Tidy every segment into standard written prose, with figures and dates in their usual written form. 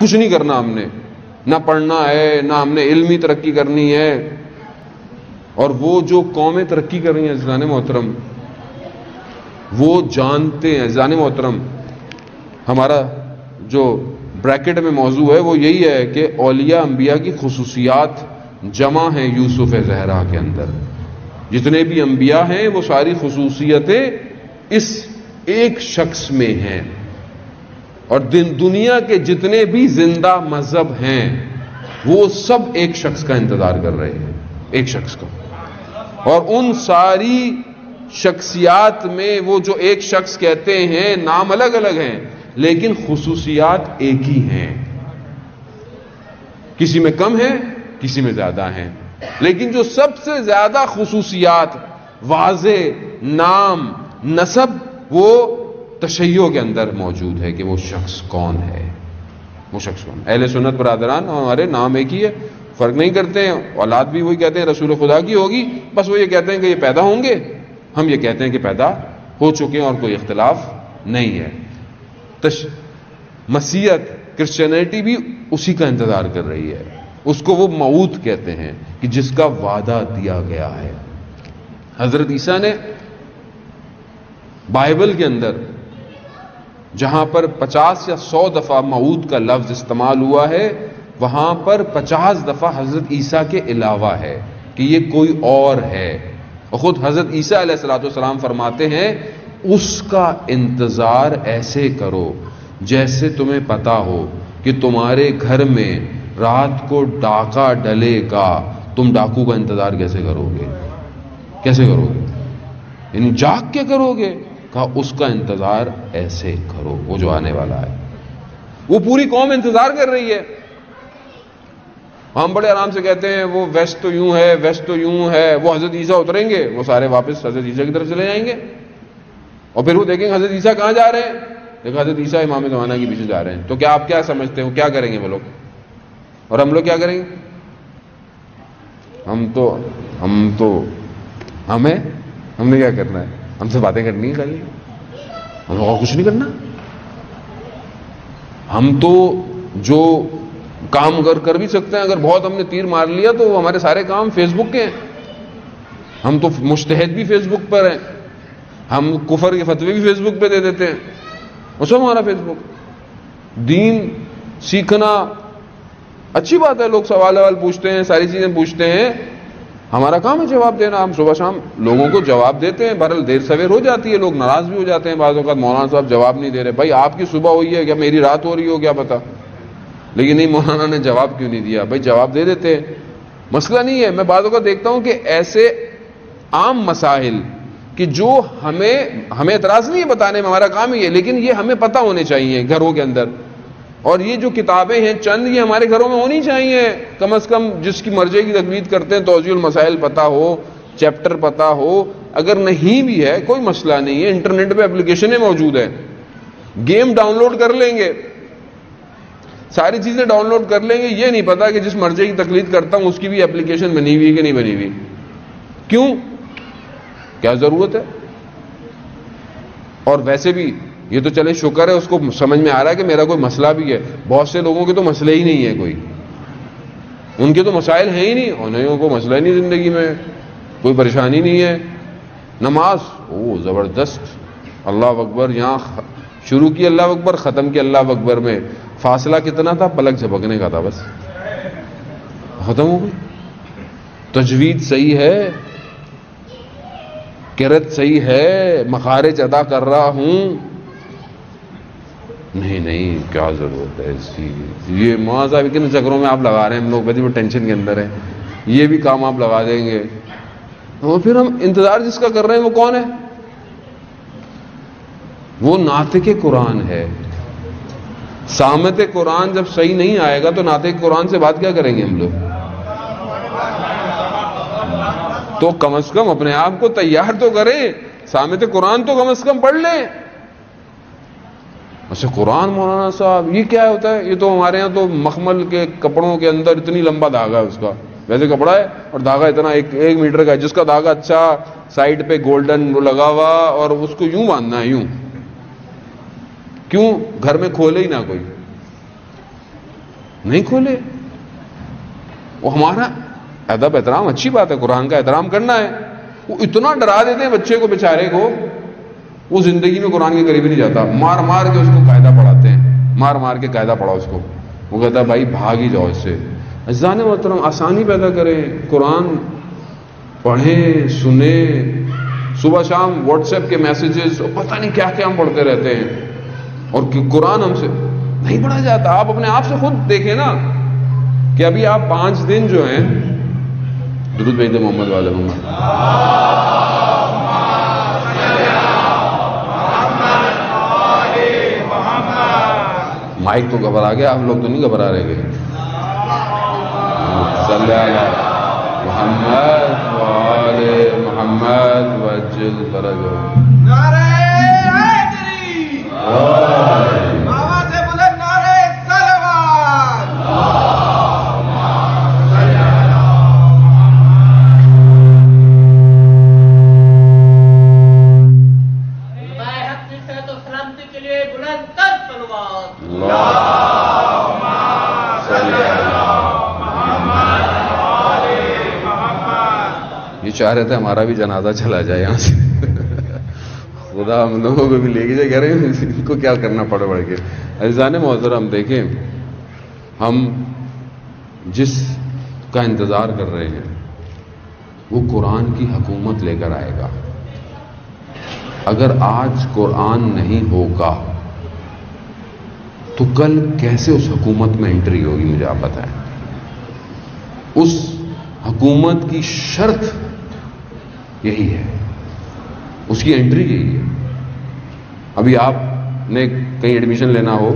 کچھ نہیں کرنا ہم نے، نہ پڑھنا ہے، نہ ہم نے علمی ترقی کرنی ہے. اور وہ جو قومیں ترقی کر رہی ہیں عزیزان محترم، وہ جانتے ہیں. عزیزان محترم، ہمارا جو بریکٹ میں موضوع ہے وہ یہی ہے کہ اولیاء انبیاء کی خصوصیات جمع ہیں یوسف زہرا کے اندر. جتنے بھی انبیاء ہیں وہ ساری خصوصیتیں اس ایک شخص میں ہیں. اور دنیا کے جتنے بھی زندہ مذہب ہیں وہ سب ایک شخص کا انتظار کر رہے ہیں، ایک شخص کا. اور ان ساری شخصیات میں وہ جو ایک شخص کہتے ہیں، نام الگ الگ ہیں لیکن خصوصیات ایک ہی ہیں. کسی میں کم ہے، کسی میں زیادہ ہیں، لیکن جو سب سے زیادہ خصوصیات واضح نام نسب وہ تشیع کے اندر موجود ہے کہ وہ شخص کون ہے. وہ شخص کون. اہل سنت برادران ہمارے نام ایک ہی ہے، فرق نہیں کرتے ہیں. اولاد بھی وہی کہتے ہیں رسول خدا کی ہوگی، بس وہ یہ کہتے ہیں کہ یہ پیدا ہوں گے، ہم یہ کہتے ہیں کہ پیدا ہو چکے ہیں اور کوئی اختلاف نہیں ہے. مسیحیت کرسچینٹی بھی اسی کا انتظار کر رہی ہے. اس کو وہ موعود کہتے ہیں کہ جس کا وعدہ دیا گیا ہے. حضرت عیسیٰ نے بائبل کے اندر جہاں پر 50 یا 100 دفعہ موعود کا لفظ استعمال ہوا ہے، وہاں پر 50 دفعہ حضرت عیسیٰ کے علاوہ ہے کہ یہ کوئی اور ہے. اور خود حضرت عیسیٰ علیہ السلام فرماتے ہیں اس کا انتظار ایسے کرو جیسے تمہیں پتا ہو کہ تمہارے گھر میں رات کو ڈاکہ ڈلے گا، تم ڈاکو کا انتظار کیسے کرو گے؟ کیسے کرو گے؟ یعنی جاگ کے کرو گے؟ کہا اس کا انتظار ایسے کرو، وہ جو آنے والا ہے. وہ پوری قوم انتظار کر رہی ہے. ہم بڑے آرام سے کہتے ہیں وہ ویسٹ تو یوں ہے، ویسٹ تو یوں ہے. وہ حضرت عیسیٰ اتریں گے، وہ سارے واپس حضرت عیسیٰ کی طرف چلے جائیں گے. اور پھر وہ دیکھیں گے حضرت عیسیٰ کہاں جا رہے ہیں، دیکھو حضرت عیسیٰ امام زمانہ کے پیچھے جا رہے ہیں. تو کیا آپ کیا سمجھتے ہیں وہ کیا کریں گے وہ لوگ؟ اور ہم لوگ کیا کریں گے؟ ہم نے کیا کرنا ہے؟ ہم سے باتیں کرنی ہے خالی، ہم لوگ اور کچھ نہیں کرنا. ہم تو جو کام کر بھی سکتے ہیں، اگر بہت ہم نے تیر مار لیا تو ہمارے سارے کام فیس بک کے ہیں. ہم تو مجتہد بھی فیس بک پر ہیں، ہم کفر کے فتوے بھی فیس بک پہ دے دیتے ہیں، وہ سب ہمارا فیس بک. دین سیکھنا اچھی بات ہے، لوگ سوال پوچھتے ہیں، ساری چیزیں پوچھتے ہیں، ہمارا کام ہے جواب دینا. ہم صبح شام لوگوں کو جواب دیتے ہیں. بہرحال دیر سویر ہو جاتی ہے، لوگ ناراض بھی ہو جاتے ہیں بعض اوقات، مولانا صاحب جواب نہیں دے رہے. بھائی آپ کی صبح ہوئی ہے کیا میری رات ہو رہی ہو کیا پتا؟ لیکن نہیں، مولانا نے جواب کیوں نہیں دیا؟ بھائی جواب دے دیتے ہیں، مسئلہ نہیں ہے. میں بعض اوقات دیکھتا ہوں کہ ایسے عام مسائل کہ جو ہمیں اعتراض نہیں ہے بتانے میں، ہمارا کام ہی ہے، لیکن یہ ہمیں پتہ ہونے چاہیے گھروں کے اندر. اور یہ جو کتابیں ہیں چند، یہ ہمارے گھروں میں ہونی چاہیے کم از کم. جس کی مرجع کی تقلید کرتے ہیں توضیح المسائل پتہ ہو، چیپٹر پتہ ہو. اگر نہیں بھی ہے کوئی مسئلہ نہیں ہے، انٹرنیٹ پہ اپلیکیشنیں موجود ہیں، گیم ڈاؤن لوڈ کر لیں گے، ساری چیزیں ڈاؤن لوڈ کر لیں گے. یہ نہیں پتا کہ جس مرجع کی تقلید کرتا ہوں اس کی بھی اپلیکیشن بنی ہوئی ہے کہ نہیں بنی ہوئی. کیوں؟ کیا ضرورت ہے؟ اور ویسے بھی یہ تو چلے شکر ہے اس کو سمجھ میں آ رہا ہے کہ میرا کوئی مسئلہ بھی ہے. بہت سے لوگوں کے تو مسئلے ہی نہیں ہے، کوئی ان کے تو مسائل ہیں ہی نہیں، انہیں کو مسئلہ ہی نہیں، زندگی میں کوئی پریشانی نہیں ہے. نماز زبردست، اللہ اکبر، یہاں شروع کی اللہ اکبر، ختم کی اللہ اکبر میں فاصلہ کتنا تھا؟ پلک جھپکنے کا تھا، بس ختم ہو گئی. تجوید صحیح ہے، قرأت صحیح ہے، مخارج ادا کر رہا ہوں. نہیں کیا ضرورت ہے اس کی؟ یہ معاذ کن چکروں میں آپ لگا رہے ہیں. ہم لوگ بڑی ٹینشن کے اندر ہیں، یہ بھی کام آپ لگا دیں گے. اور پھر ہم انتظار جس کا کر رہے ہیں وہ کون ہے؟ وہ ناطق قرآن ہے. سامت قرآن جب صحیح نہیں آئے گا تو ناطق قرآن سے بات کیا کریں گے ہم لوگ؟ تو کم از کم اپنے آپ کو تیار تو کریں، سامت قرآن تو کم از کم پڑھ لیں. اچھا قرآن مولانا صاحب یہ کیا ہوتا ہے؟ یہ تو ہمارے ہاں تو مخمل کے کپڑوں کے اندر اتنی لمبا دھاگا ہے، اس کا ویسے کپڑا ہے اور دھاگا اتنا 1 میٹر کا ہے، جس کا دھاگا اچھا سائڈ پہ گولڈن لگا ہوا، اور اس کو یوں باندھنا ہے. یوں کیوں؟ گھر میں کھولے ہی نہ کوئی. نہیں کھولے. وہ ہمارا ادب احترام اچھی بات ہے، قرآن کا احترام کرنا ہے. وہ اتنا ڈرا دیتے ہیں بچے کو بیچارے کو، وہ زندگی میں قرآن کے قریب نہیں جاتا. مار مار کے اس کو قاعدہ پڑھاتے ہیں، مار مار کے قاعدہ پڑھاؤ اس کو. وہ کہتا ہے بھائی بھاگ ہی جاؤ اس سے. عزیزان محترم، آسانی پیدا کریں، قرآن پڑھیں، سنیں. صبح شام واٹس ایپ کے میسیجز، پتہ نہیں کیا کیا ہم پڑھتے رہتے ہیں، اور قرآن ہم سے نہیں پڑھا جاتا. آپ اپنے آپ سے خود دیکھیں نا کہ ابھی آپ 5 دن جو ہیں، درود بھیج دیں محمد والے محمد. مائک تو گھبرا گیا، آپ لوگ تو نہیں گھبرا رہے گئے. صلی اللہ محمد وآل محمد وجل فرجہ. نعرہ حیدری، آواز بلند نعرہ صلوات. علماء حق کی صحت و سلامتی کے لیے بلند تر صلوات. یہ چاہ رہے تھے ہمارا بھی جنازہ چلا جائے یہاں سے. خدا ہم لوگوں کو بھی لے کے جائے. کہہ رہے ہیں ان کو کیا کرنا پڑ کے. عزیزان محترم، دیکھیں ہم جس کا انتظار کر رہے ہیں وہ قرآن کی حکومت لے کر آئے گا. اگر آج قرآن نہیں ہوگا تو کل کیسے اس حکومت میں انٹری ہوگی؟ مجھے آپ بتائیں. اس حکومت کی شرط یہی ہے، اس کی انٹری یہی ہے. ابھی آپ نے کہیں ایڈمیشن لینا ہو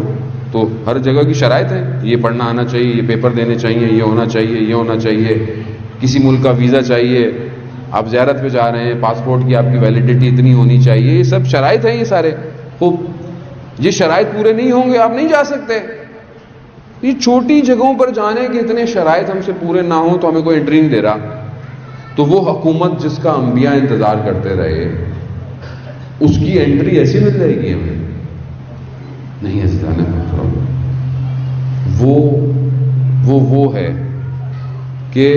تو ہر جگہ کی شرائط ہیں، یہ پڑھنا آنا چاہیے، یہ پیپر دینے چاہیے، یہ ہونا چاہیے، یہ ہونا چاہیے. کسی ملک کا ویزا چاہیے، آپ زیارت پہ جا رہے ہیں، پاسپورٹ کی آپ کی ویلیڈیٹی اتنی ہونی چاہیے. یہ سب شرائط ہیں، یہ سارے. خوب یہ شرائط پورے نہیں ہوں گے آپ نہیں جا سکتے. یہ چھوٹی جگہوں پر جانے کے اتنے شرائط ہم سے پورے نہ ہوں تو ہمیں کوئی انٹری نہیں دے رہا. تو وہ حکومت جس کا انبیاء انتظار کرتے رہے، اس کی انٹری ایسی مل جائے گی ہمیں؟ نہیں عزیزان محترم. وہ ہے کہ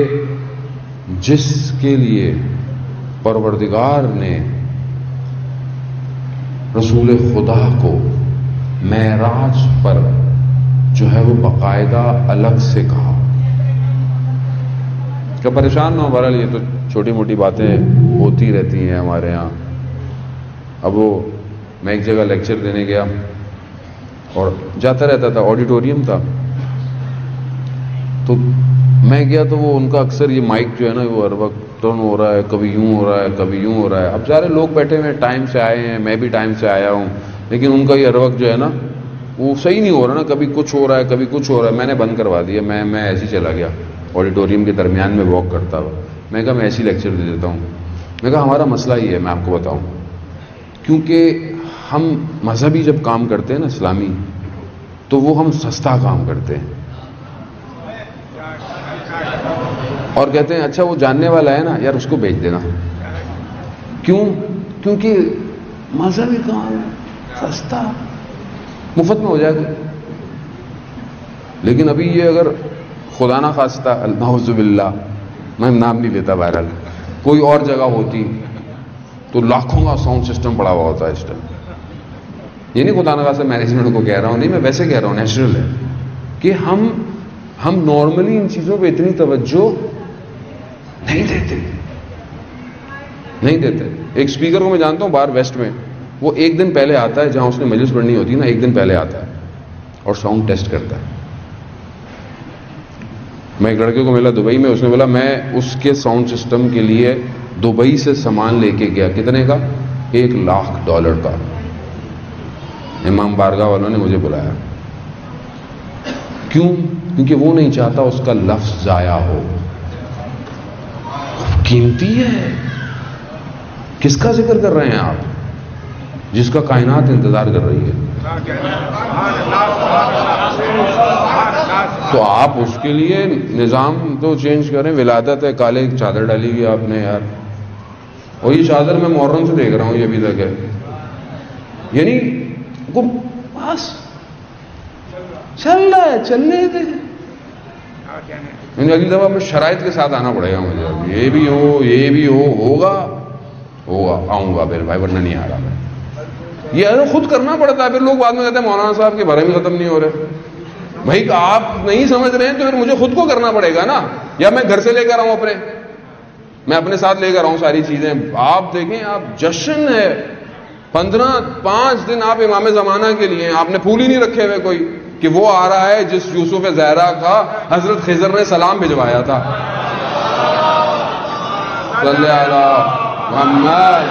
جس کے لیے پروردگار نے رسول خدا کو معراج پر جو ہے وہ باقاعدہ الگ سے کہا. کہ پریشان نہ ہو، بہرحال یہ تو چھوٹی موٹی باتیں ہوتی رہتی ہیں ہمارے ہاں. اب وہ میں ایک جگہ لیکچر دینے گیا اور جاتا رہتا تھا، آڈیٹوریم تھا، تو میں گیا تو وہ ان کا اکثر یہ مائک جو ہے نا وہ ہر وقت ٹرن ہو رہا ہے، کبھی یوں ہو رہا ہے، کبھی یوں ہو رہا ہے. اب سارے لوگ بیٹھے ہوئے ٹائم سے آئے ہیں، میں بھی ٹائم سے آیا ہوں، لیکن ان کا یہ ہر وقت جو ہے نا وہ صحیح نہیں ہو رہا نا. کبھی کچھ ہو رہا ہے، کبھی کچھ ہو رہا ہے. میں نے بند کروا دیا. میں ایسے ہی چلا گیا آڈیٹوریم کے درمیان میں واک کرتا ہوا. میں کہا میں ایسی لیکچر دے دیتا ہوں. میں کہا ہمارا مسئلہ ہی ہے، میں آپ کو بتاؤں. کیونکہ ہم مذہبی جب کام کرتے ہیں نا اسلامی، تو وہ ہم سستا کام کرتے ہیں اور کہتے ہیں اچھا وہ جاننے والا ہے نا یار اس کو بیچ دینا. کیوں؟ کیونکہ مذہبی کام سستا مفت میں ہو جائے گا. لیکن ابھی یہ اگر خدا نہ خواستہ نعوذ باللہ، میں نام نہیں لیتا، بہرحال کوئی اور جگہ ہوتی تو لاکھوں کا ساؤنڈ سسٹم پڑا ہوا ہوتا ہے اس ٹائم. یہ نہیں خدا نہ خواستہ مینجمنٹ کو کہہ رہا ہوں، نہیں، میں ویسے کہہ رہا ہوں، نیچرل ہے کہ ہم نارملی ان چیزوں پہ اتنی توجہ نہیں دیتے. ایک اسپیکر کو میں جانتا ہوں باہر ویسٹ میں، وہ ایک دن پہلے آتا ہے، جہاں اس نے مجلس پڑھنی ہوتی ہے نا، ایک دن پہلے آتا ہے اور ساؤنڈ ٹیسٹ کرتا ہے. میں ایک لڑکے کو ملا دبئی میں، اس نے بولا میں اس کے ساؤنڈ سسٹم کے لیے دبئی سے سامان لے کے گیا. کتنے کا؟ $1,00,000 کا. امام بارگاہ والوں نے مجھے بلایا. کیوں؟ کیونکہ وہ نہیں چاہتا اس کا لفظ ضائع ہو. قیمتی ہے. کس کا ذکر کر رہے ہیں آپ؟ جس کا کائنات انتظار کر رہی ہے. تو آپ اس کے لیے نظام تو چینج کریں. ولادت ہے، کالے چادر ڈالی ہوئی آپ نے یار، اور یہ چادر میں محرم سے دیکھ رہا ہوں، یہ ابھی تک ہے. یعنی بس چل رہا ہے، چلنے دے. اگلی دفعہ میں شرائط کے ساتھ آنا پڑے گا مجھے، یہ بھی ہو یہ بھی ہوگا آؤں گا پھر بھائی، ورنہ نہیں آ رہا میں۔ یہ خود کرنا پڑتا ہے، پھر لوگ بعد میں کہتے ہیں مولانا صاحب کے بھرم ختم نہیں ہو رہے۔ بھائی آپ نہیں سمجھ رہے ہیں تو پھر مجھے خود کو کرنا پڑے گا نا، یا میں گھر سے لے کر آؤں میں اپنے ساتھ لے کر آؤں ساری چیزیں۔ آپ دیکھیں، آپ جشن ہے 5 دن آپ امام زمانہ کے لیے، آپ نے پھول ہی نہیں رکھے ہوئے کوئی، کہ وہ آ رہا ہے جس یوسف زہرا کا حضرت خضر نے سلام بھجوایا تھا۔ صلی اللہ محمد